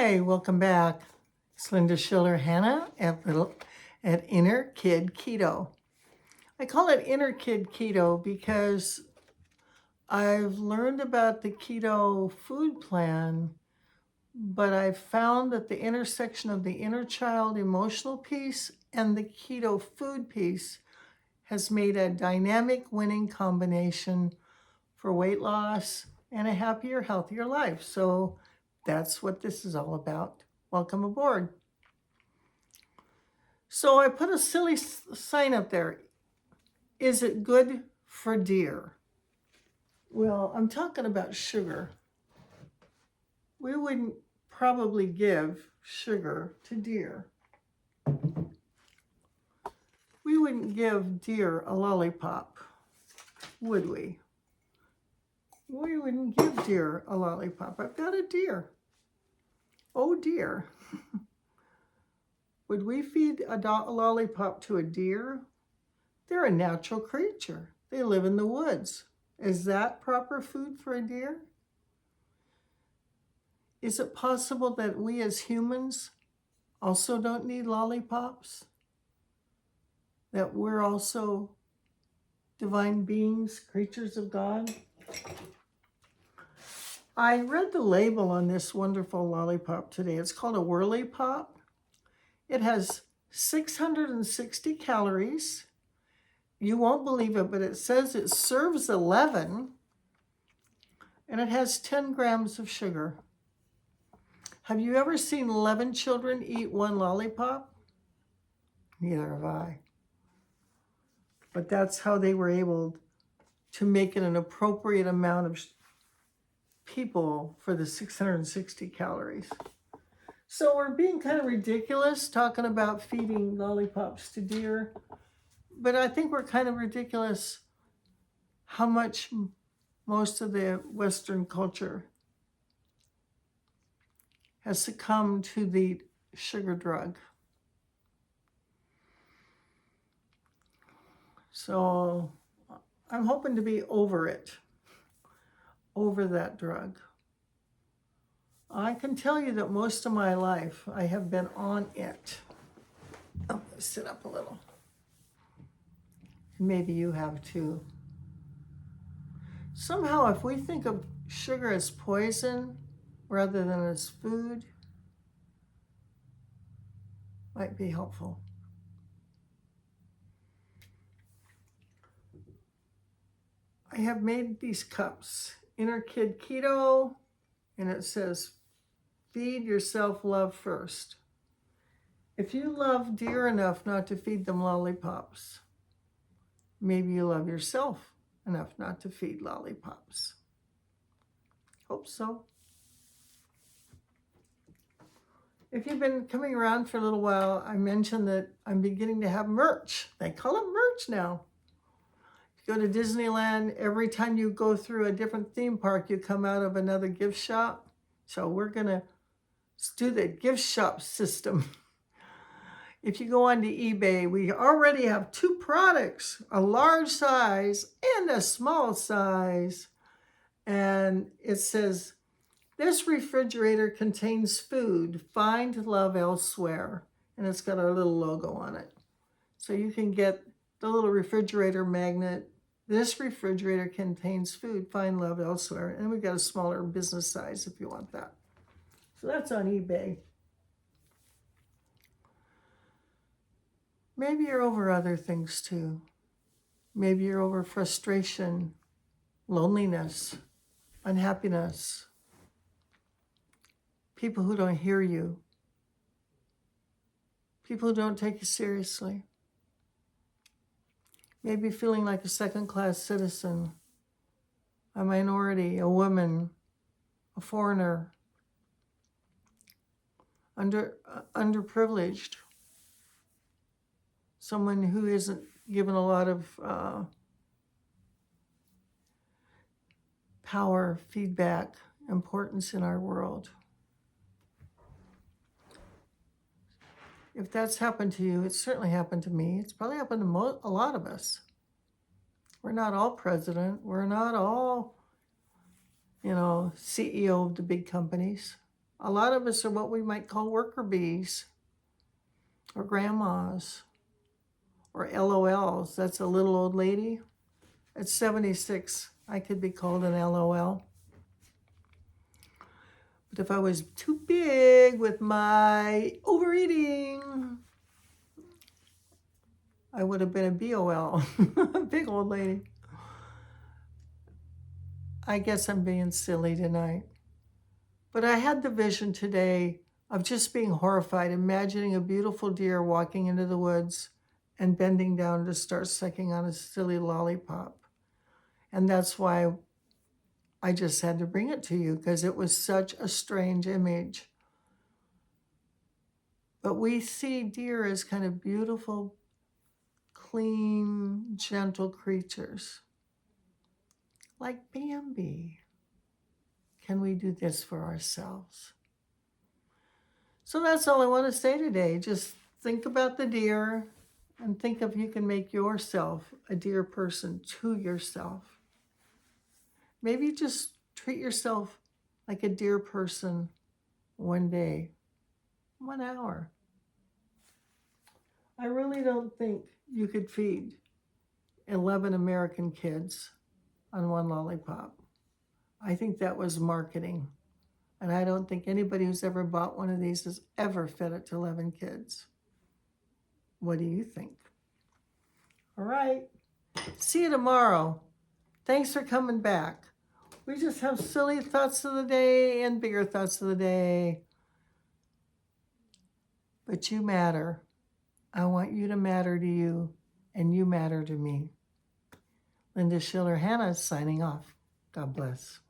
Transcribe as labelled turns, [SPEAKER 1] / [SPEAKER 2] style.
[SPEAKER 1] Hi, welcome back. It's Linda Schiller Hanna at Inner Kid Keto. I call it Inner Kid Keto because I've learned about the keto food plan, but I've found that the intersection of the inner child emotional piece and the keto food piece has made a dynamic winning combination for weight loss and a happier, healthier life. So that's what this is all about. Welcome aboard. So I put a silly sign up there. Is it good for deer? Well, I'm talking about sugar. We wouldn't probably give sugar to deer. We wouldn't give deer a lollipop, would we? We wouldn't give deer a lollipop. I've got a deer. Oh dear. Would we feed a lollipop to a deer? They're a natural creature. They live in the woods. Is that proper food for a deer? Is it possible that we as humans also don't need lollipops? That we're also divine beings, creatures of God? I read the label on this wonderful lollipop today. It's called a Whirly Pop. It has 660 calories. You won't believe it, but it says it serves 11, and it has 10 grams of sugar. Have you ever seen 11 children eat one lollipop? Neither have I. But that's how they were able to make it an appropriate amount of people for the 660 calories. So we're being kind of ridiculous talking about feeding lollipops to deer, but I think we're kind of ridiculous how much most of the Western culture has succumbed to the sugar drug. So I'm hoping to be over it, over that drug. I can tell you that most of my life I have been on it. I'm going to sit up a little. Maybe you have too. Somehow, if we think of sugar as poison rather than as food, might be helpful. I have made these cups, Inner Kid Keto, and it says, feed yourself love first. If you love deer enough not to feed them lollipops, maybe you love yourself enough not to feed lollipops. Hope so. If you've been coming around for a little while, I mentioned that I'm beginning to have merch. They call it merch now. If you go to Disneyland, every time you go through a different theme park, you come out of another gift shop. So we're going to do the gift shop system. If you go onto eBay, we already have 2 products, a large size and a small size. And it says, this refrigerator contains food. Find love elsewhere. And it's got our little logo on it. So you can get the little refrigerator magnet. This refrigerator contains food. Find love elsewhere. And we've got a smaller business size if you want that. So that's on eBay. Maybe you're over other things too. Maybe you're over frustration, loneliness, unhappiness, people who don't hear you, people who don't take you seriously. Maybe feeling like a second-class citizen, a minority, a woman, a foreigner, underprivileged, someone who isn't given a lot of power, feedback, importance in our world. If that's happened to you, it's certainly happened to me. It's probably happened to a lot of us. We're not all president. We're not all, CEO of the big companies. A lot of us are what we might call worker bees or grandmas or LOLs. That's a little old lady. At 76, I could be called an LOL. But if I was too big with my overeating, I would have been a BOL, a big old lady. I guess I'm being silly tonight. But I had the vision today of just being horrified, imagining a beautiful deer walking into the woods and bending down to start sucking on a silly lollipop. And that's why I just had to bring it to you, because it was such a strange image. But we see deer as kind of beautiful, clean, gentle creatures. Like Bambi. Can we do this for ourselves? So that's all I want to say today. Just think about the deer and think if you can make yourself a deer person to yourself. Maybe just treat yourself like a deer person one day, 1 hour. I really don't think you could feed 11 American kids on one lollipop. I think that was marketing. And I don't think anybody who's ever bought one of these has ever fed it to 11 kids. What do you think? All right. See you tomorrow. Thanks for coming back. We just have silly thoughts of the day and bigger thoughts of the day. But you matter. I want you to matter to you, and you matter to me. Linda Schiller Hanna signing off. God bless.